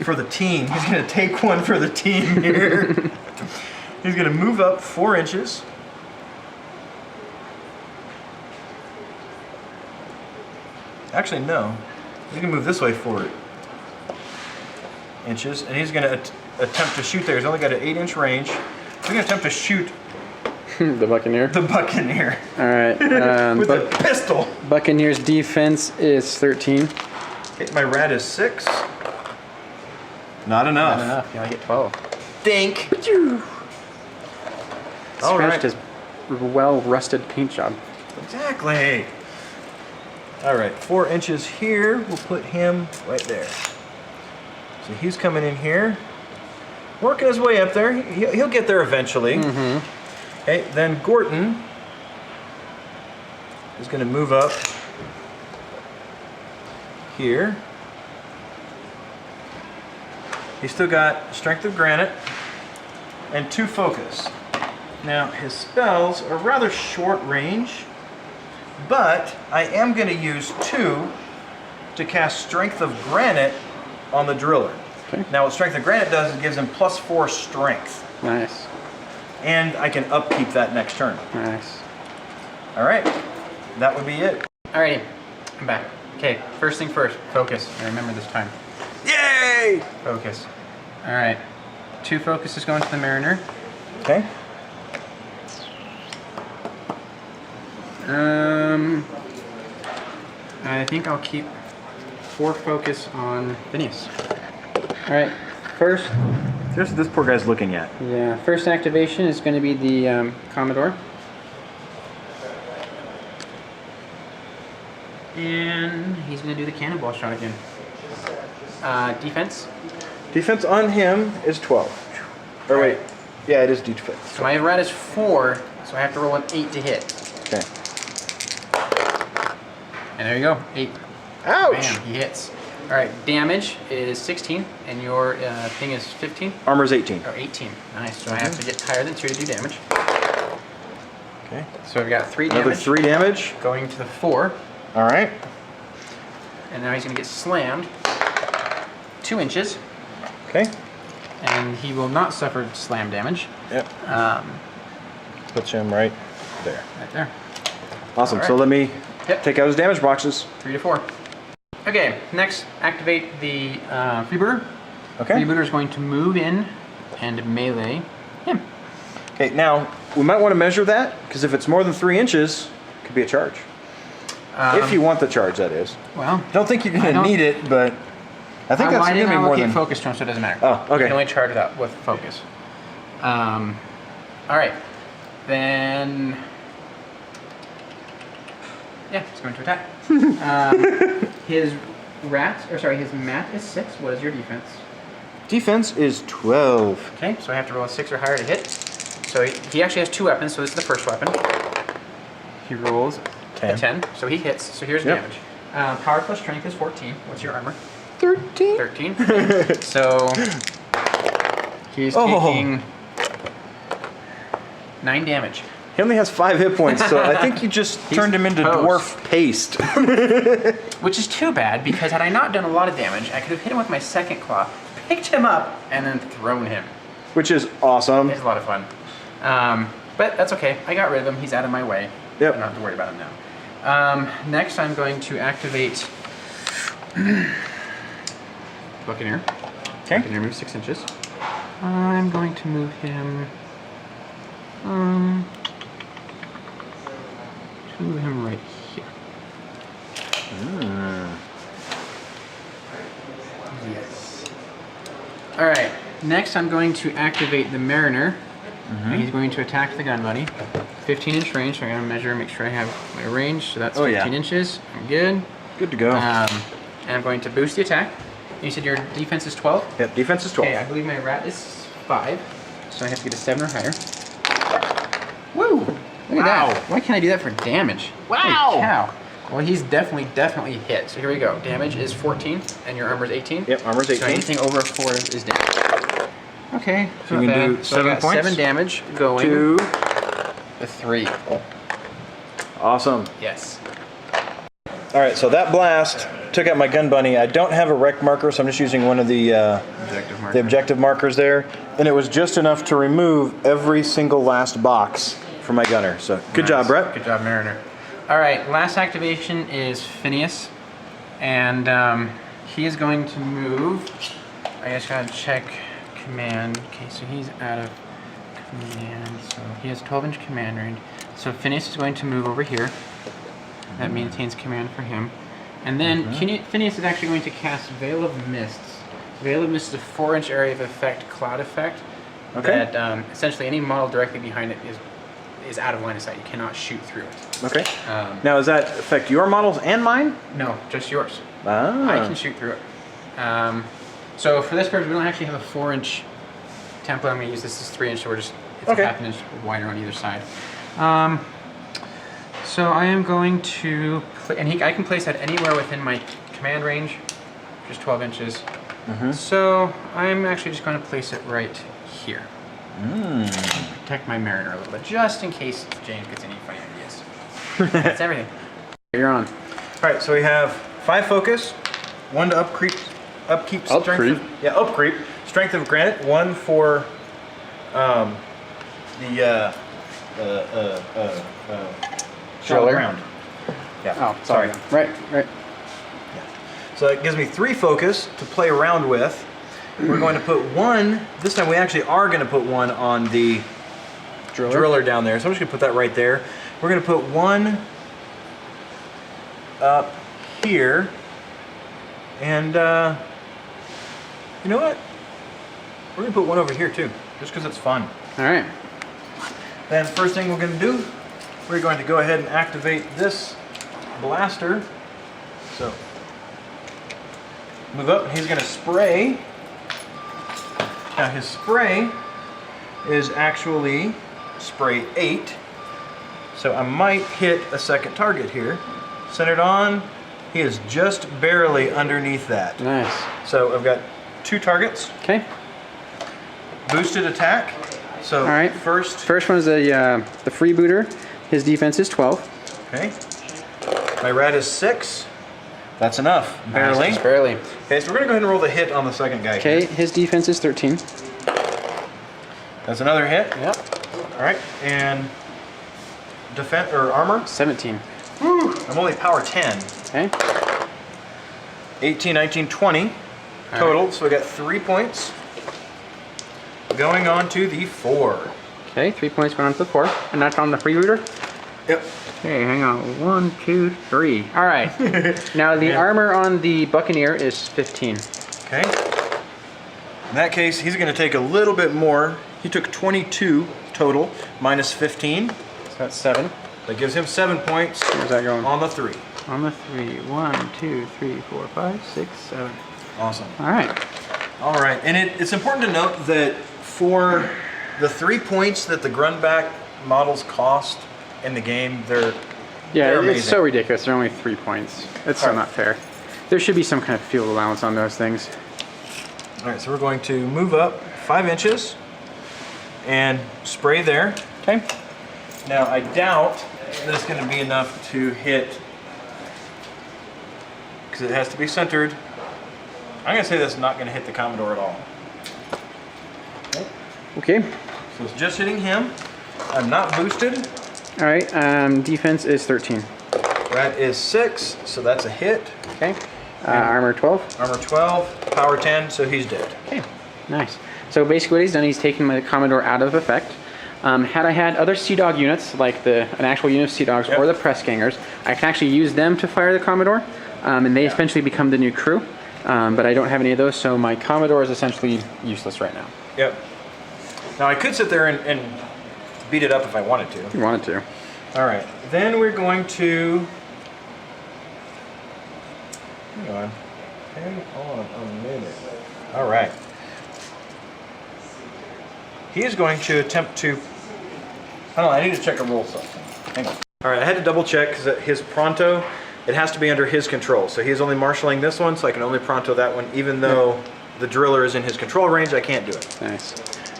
for the team. He's gonna take one for the team here. He's gonna move up 4 inches. Actually, no. He's gonna move this way 4 inches, and he's gonna attempt to shoot there. He's only got an 8-inch range. We're going to attempt to shoot The Buccaneer. the Buccaneer All right. with a pistol. Buccaneer's defense is 13. Okay, my rat is 6. Not enough. Not enough. You only get 12. Dink. All Scratched right. his well-rusted paint job. Exactly. All right, 4 inches here. We'll put him right there. So he's coming in here, working his way up there. He'll get there eventually. Okay, then Gorton is going to move up here. He's still got Strength of Granite and 2 Focus. Now, his spells are rather short range, but I am going to use 2 to cast Strength of Granite on the Driller. Okay. Now, what Strength of Granite does is it gives him +4 Strength, Nice. and I can upkeep that next turn. Nice. All right, that would be it. Alrighty, I'm back. Okay, first thing first, focus. I remember this time. Yay! Focus. Alright, 2 focuses going to the Mariner. Okay. I think I'll keep 4 focus on Phineas. Alright, first, Here's what this poor guy's looking at. yeah, first activation is going to be the Commodore. And he's going to do the cannonball shot again. Defense. Defense on him is 12. Or wait, yeah, it is defense. So my rat is 4, so I have to roll an 8 to hit. Okay. And there you go, 8. Ouch! Bam, he hits. Alright, damage is 16, and your thing is 15? Armor's 18. Or 18. Nice, so I have to get higher than 2 to do damage. Okay. So I've got 3 Another damage 3 damage. going to the 4, All right. and now he's going to get slammed 2 inches, Okay. and he will not suffer slam damage. Yep. Um, Puts him right there. right there. Awesome. All So right. let me Yep. take out his damage boxes. 3 to 4. Okay, next, activate the freebooter. Okay. Freebooter is going to move in and melee him. Okay. Now we might want to measure that because if it's more than 3 inches, it could be a charge. If you want the charge, that is. Well, I don't think you're I going to don't- need it, but I think that's I going didn't to be more allocate than. focus to him, so it doesn't matter. Oh, okay. You can only charge that with focus. All right, then. Yeah, it's going to attack. His his mat is 6. What is your defense? Defense is 12. Okay, so I have to roll a 6 or higher to hit. So he actually has 2 weapons, so this is the first weapon. He rolls 10. a 10, so he hits. So here's Yep. damage. Power plus strength is 14. What's your armor? 13. 13. So he's Oh. taking 9 damage. He only has 5 hit points, so I think you just turned him into toast. dwarf paste. Which is too bad, because had I not done a lot of damage, I could have hit him with my second claw, picked him up, and then thrown him. Which is awesome. It's a lot of fun. But that's okay. I got rid of him. He's out of my way. Yep. I don't have to worry about him now. Next, I'm going to activate Buccaneer. Okay. Buccaneer moves 6 inches. I'm going to move him. To move him right here. Yes. All right. Next, I'm going to activate the Mariner. And he's going to attack the gun buddy. 15-inch range. So I'm going to measure, make sure I have my range. So that's 15 inches. I'm good. Good to go. And I'm going to boost the attack. You said your defense is 12? Yep, defense is 12. Okay, I believe my rat is 5. So I have to get a 7 or higher. Woo! Look at that. Why can't I do that for damage? Wow. Holy cow. Well, he's definitely hit. So here we go. Damage is 14, and your armor is 18. Yep, armor's 18. So anything over 4 is damage. Okay, So you not can bad. do So I 7 got points? 7 damage going 2. to 3. Awesome. Yes. All right, so that blast took out my gun bunny. I don't have a rec marker, so I'm just using one of the objective markers there. And it was just enough to remove every single last box from my gunner. So good job, Brett. Good job, Mariner. All right, last activation is Phineas. And he is going to move. I just gotta check command. Okay, so he's out of command. So he has 12-inch command range. So Phineas is going to move over here. That maintains command for him. And then Phineas is actually going to cast Veil of Mists. Veil of Mist is a 4-inch area of effect, cloud effect. Okay. That essentially any model directly behind it is out of line of sight. You cannot shoot through it. Okay. Now, does that affect your models and mine? No, just yours. Ah. I can shoot through it. So for this purpose, we don't actually have a 4-inch template. I'm going to use this as 3-inch, so it's Okay. a half an inch wider on either side. So I am going to, I can place that anywhere within my command range, which is 12 inches. So I'm actually just going to place it right here. Protect my Mariner a little bit, just in case James gets any funny ideas. That's everything. You're on. All right, so we have 5 focus, 1 to upkeep strength. Upkeep strength of granite, 1 for the Driller. ground. Yeah. Oh, sorry. Right. So it gives me 3 focus to play around with. We're going to put 1. This time we actually are going to put 1 on the driller down there. So I'm just going to put that right there. We're going to put 1 up here. And you know what? We're going to put 1 over here too, just because it's fun. All right. Then first thing we're going to do, we're going to go ahead and activate this blaster. So move up, he's going to spray. Now his spray is actually spray 8. So I might hit a second target here. Centered on, he is just barely underneath that. Nice. So I've got 2 targets. Okay. Boosted attack. So All right. first one is the freebooter. His defense is 12. Okay. My rat is 6. That's enough. Barely. Nice, just barely. Okay, so we're gonna go ahead and roll the hit on the second guy. Okay, here. his defense is 13. That's another hit. Yep. All right, and defense or armor. 17. Woo! I'm only power 10. Okay. 18, 19, 20 total. right. So we got 3 points. Going on to the 4. Okay, 3 points went on to the 4. And that's on the freebooter? Yep. Okay, hang on. 1, 2, 3. All right. Now the armor on the Buccaneer is 15. Okay. In that case, he's going to take a little bit more. He took 22 total, minus 15. So that's 7. That gives him 7 points. Where's that going? On the 3. On the 3. 1, 2, 3, 4, 5, 6, 7. Awesome. All right. All right, and it's important to note that for the 3 points that the Grunback models cost in the game, they're amazing. It's so ridiculous. They're only 3 points. It's so not fair. There should be some kind of field allowance on those things. All right, so we're going to move up 5 inches and spray there. Okay. Now, I doubt that it's going to be enough to hit, because it has to be centered. I'm going to say that's not going to hit the Commodore at all. Okay. So it's just hitting him. I'm not boosted. All right. Defense is 13. That is 6, so that's a hit. Okay. Armor 12. Armor 12, power 10, so he's dead. Okay. Nice. So basically what he's done, he's taken my Commodore out of effect. Had I had other Sea Dog units, like an actual unit of Sea Dogs or the press gangers, I can actually use them to fire the Commodore, and they essentially become the new crew. But I don't have any of those, so my Commodore is essentially useless right now. Yep. Now I could sit there and beat it up if I wanted to. If you wanted to. All right. Then we're going to. Hang on. Hang on a minute. All right. He is going to attempt to. Hold on, I need to check a roll something. Hang on. All right, I had to double check because his pronto, it has to be under his control. So he's only marshaling this one, so I can only pronto that one, even though the driller is in his control range. I can't do it. Nice.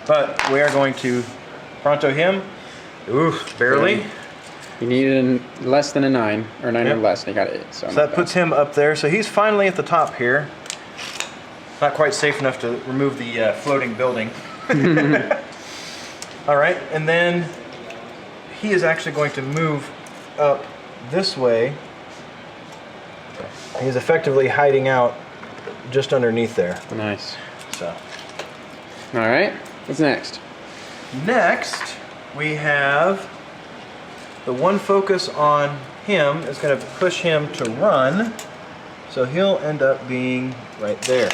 But we are going to pronto him. Ooh, barely. You needed less than a 9, or 9 or less, and you got an 8. So So that puts him up there. So he's finally at the top here. Not quite safe enough to remove the floating building. All right, and then he is actually going to move up this way. He's effectively hiding out just underneath there. Nice. So All right. What's next? Next, we have the one focus on him is going to push him to run, so he'll end up being right there.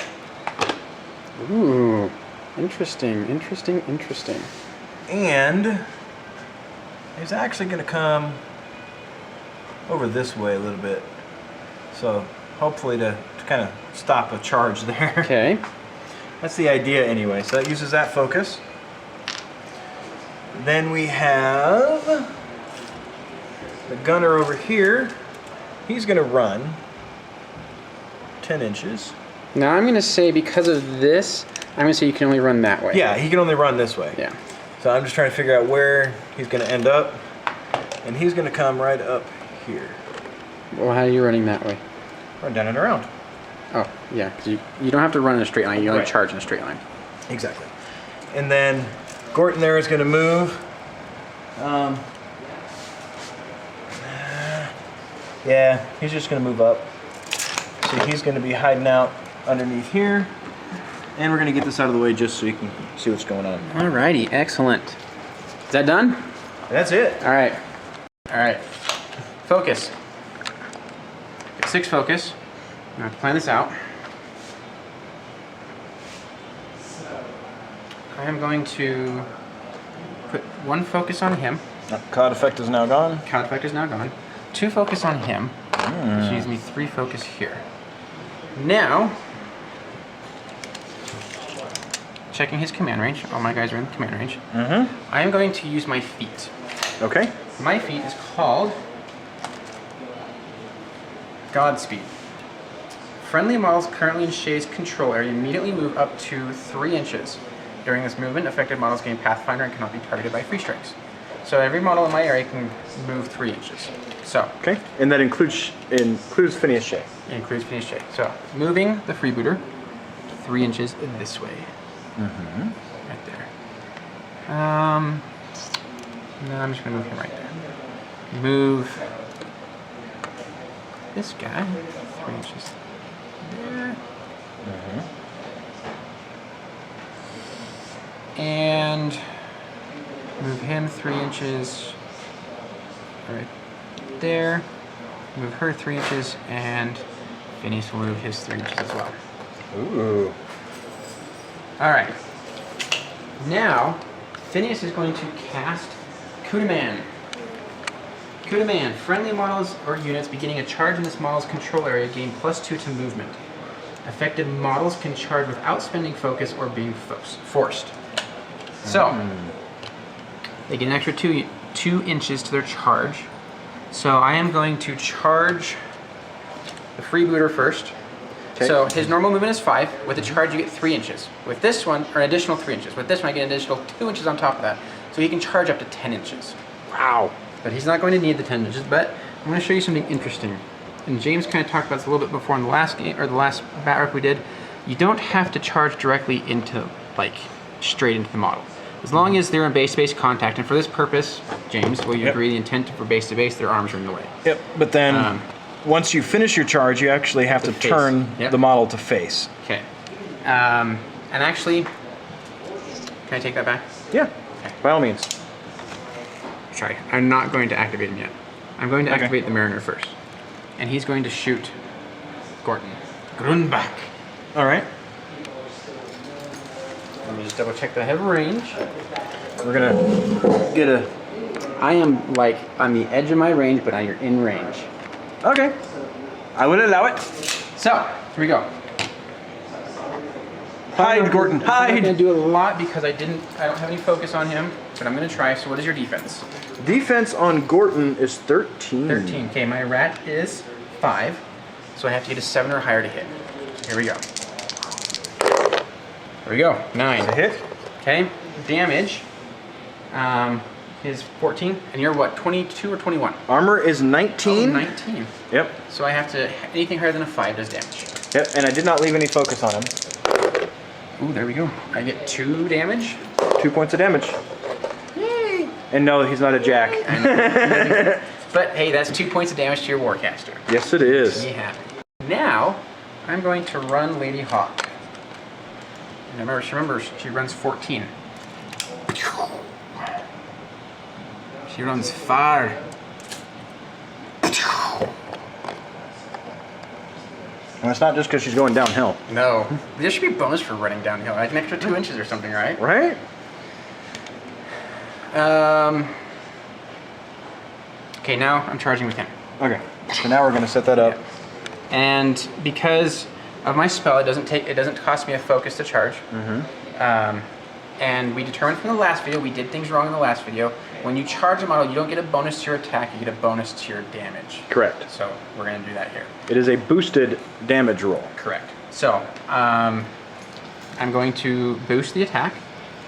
Ooh, interesting, interesting, interesting. And he's actually going to come over this way a little bit, so hopefully to kind of stop a charge there. Okay. That's the idea anyway, so that uses that focus. Then we have the gunner over here. He's going to run 10 inches. Now I'm going to say because of this, I'm going to say you can only run that way. Yeah, he can only run this way. Yeah. So I'm just trying to figure out where he's going to end up. And he's going to come right up here. Well, how are you running that way? Run down and around. Oh, yeah, because you don't have to run in a straight line. You only Right. charge in a straight line. Exactly. And then Gorton there is going to move. Yeah, he's just going to move up. So he's going to be hiding out underneath here. And we're going to get this out of the way just so you can see what's going on. Alrighty, excellent. Is that done? That's it. All right. All right. Focus. 6 focus. I'm going to plan this out. I am going to put 1 focus on him. Cloud effect is now gone. Count effect is now gone. 2 focus on him. Which leaves me 3 focus here. Now, checking his command range. All my guys are in command range. I am going to use my feat. Okay. My feat is called Godspeed. Friendly models currently in Shay's control area immediately move up to 3 inches. During this movement, affected models gain Pathfinder and cannot be targeted by free strikes. So every model in my area can move 3 inches. So Okay. And that includes Phineas Shay. it includes Phineas Shay. So moving the freebooter 3 inches this way. Right there. No, I'm just gonna move him right there. Move this guy 3 inches there. And move him 3 inches right there. Move her 3 inches, and Phineas will move his 3 inches as well. Ooh. All right. Now, Phineas is going to cast Coup de Man. Coup de Man. Friendly models or units beginning a charge in this model's control area gain +2 to movement. Affected models can charge without spending focus or being forced. So, they get an extra 2 inches to their charge. So I am going to charge the freebooter first. Okay. So his normal movement is 5. With the charge, you get 3 inches. With this one, or an additional 3 inches. With this one, I get an additional 2 inches on top of that. So he can charge up to 10 inches. Wow. But he's not going to need the 10 inches. But I'm going to show you something interesting. And James kind of talked about this a little bit before in the last game, or the last bat rep we did. You don't have to charge directly into, like, straight into the model. As long as they're in base-to-base contact, and for this purpose, James, will you agree the intent for base-to-base, their arms are in the way? Yep. But then once you finish your charge, you actually have to face. turn Yep. the model to face. Okay. And actually, can I take that back? Yeah. By all means. Sorry, I'm not going to activate him yet. I'm going to activate the Mariner first. And he's going to shoot Gorton. Grunbach. All right. Let me just double check that I have range. We're gonna get a. I am like on the edge of my range, but now you're in range. Okay. I would allow it. So, here we go. Hide, Gorton. I'm not Hide. gonna do a lot because I don't have any focus on him, but I'm gonna try. So what is your defense? Defense on Gorton is 13. 13. Okay, my rat is 5, so I have to get a 7 or higher to hit. So here we go. There we go. 9. A hit. Okay. Damage is 14, and you're what? 22 or 21? Armor is 19. Oh, 19. Yep. So I have to anything higher than a 5 does damage. Yep. And I did not leave any focus on him. Ooh, there we go. I get 2 damage. 2 points of damage. Yay! And no, he's not a jack. But hey, that's 2 points of damage to your Warcaster. Yes, it is. Yeah. Now, I'm going to run Lady Hawk. And remember, she runs 14. She runs far. And it's not just because she's going downhill. No. There should be a bonus for running downhill, like an extra 2 inches or something, right? Right? Okay, now I'm charging with him. Okay. So now we're going to set that up. And because of my spell, it doesn't cost me a focus to charge. And we determined from the last video, we did things wrong in the last video. When you charge a model, you don't get a bonus to your attack, you get a bonus to your damage. Correct. So we're going to do that here. It is a boosted damage roll. Correct. So I'm going to boost the attack.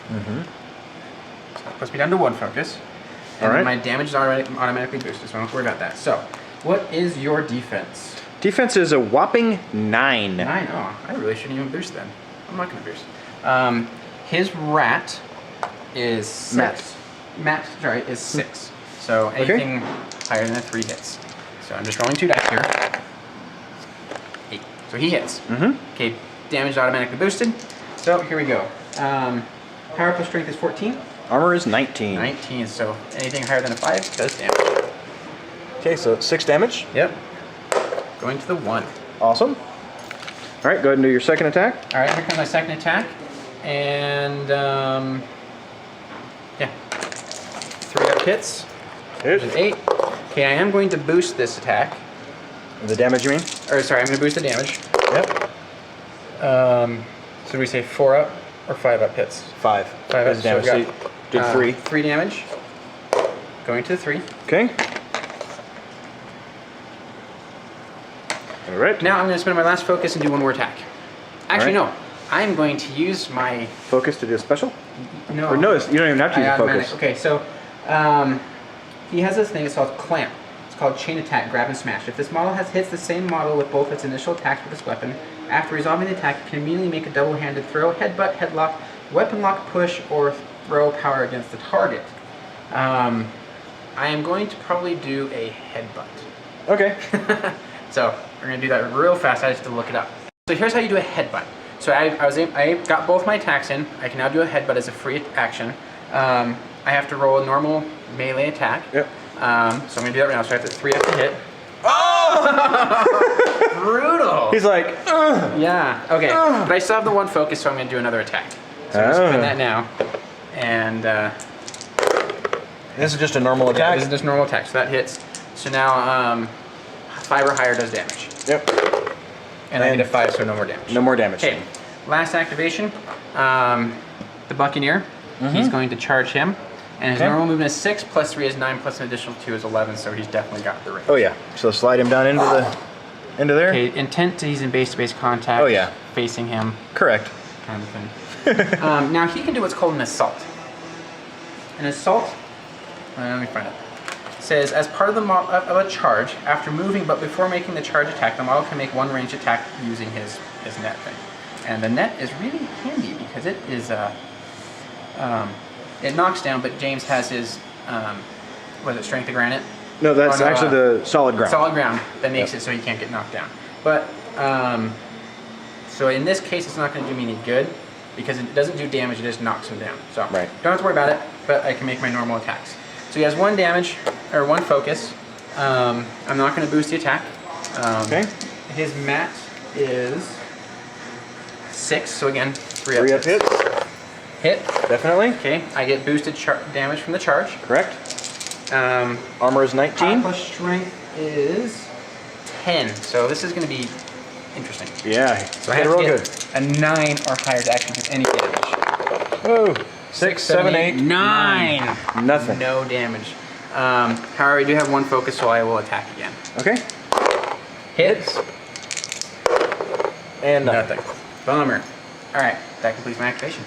So that puts me down to 1 focus. And then my damage is automatically boosted, so I don't have to worry about that. So, what is your defense? Defense is a whopping 9. 9? Oh, I really shouldn't even boost then. I'm not going to boost. His rat is 6. Matt, sorry, is 6. So anything higher than a 3 hits. So I'm just rolling 2 dice here. 8. So he hits. Okay, damage automatically boosted. So here we go. Power plus strength is 14. Armor is 19. 19, so anything higher than a 5 does damage. Okay, so 6 damage. Yep. Going to the 1. Awesome. All right, go ahead and do your second attack. All right, here comes my second attack. And, yeah. 3 up hits. Which is 8. Okay, I am going to boost this attack. The damage, you mean? Or, sorry, I'm going to boost the damage. Yep. So do we say 4 up or 5 up hits? 5. 5 up. damage. So So you did 3. 3 damage. Going to the 3. Okay. All right. Now I'm going to spend my last focus and do 1 more attack. Actually, no. I'm going to use my... Focus to do a special? No. Or no, you don't even have to use a focus. Okay, so he has this thing, it's called Clamp. It's called Chain Attack, Grab and Smash. If this model hits the same model with both its initial attacks with this weapon, after resolving the attack, it can immediately make a double-handed throw, headbutt, headlock, weapon lock, push, or throw power against the target. I am going to probably do a headbutt. Okay. So we're going to do that real fast. I just have to look it up. So here's how you do a headbutt. So I got both my attacks in. I can now do a headbutt as a free action. I have to roll a normal melee attack. Yep. So I'm going to do that right now. So I have to 3 up to hit. Oh! Brutal. He's like, ugh. Yeah. Okay. But I still have the 1 focus, so I'm going to do another attack. So I'm going to spend that now. And this is just a normal attack? Yeah, this is just normal attack. So that hits. So now 5 or higher does damage. Yep. And I get a 5, so no more damage. No more damage. Okay, last activation. The Buccaneer. He's going to charge him. And his normal movement is 6, plus 3 is 9, plus an additional 2 is 11, so he's definitely got the range. Oh yeah, so slide him down into there. Okay, intent, he's in base-to-base contact. Oh yeah. Facing him. Correct. Kind of thing. Now he can do what's called an assault. An assault, let me find it. Says, as part of a charge, after moving but before making the charge attack, the model can make 1 ranged attack using his net thing. And the net is really handy because it is, it knocks down, but James has his, was it Strength of Granite? No, that's actually the solid ground. Solid ground that makes it so he can't get knocked down. But, so in this case, it's not going to do me any good because it doesn't do damage, it just knocks him down. So, don't have to worry about it, but I can make my normal attacks. So he has 1 damage, or 1 focus. I'm not going to boost the attack. Okay. His mat is 6, so again, 3 up hits. Hit. Definitely. Okay, I get boosted damage from the charge. Correct. Armor is 19. Plus strength is 10, so this is going to be interesting. Yeah, so I have to get a 9 or higher to actually do any damage. Oh. 6, 7, 8, 9. Nothing. No damage. However, I do have 1 focus, so I will attack again. Okay. Hits. And nothing. Bummer. Alright, that completes my activation.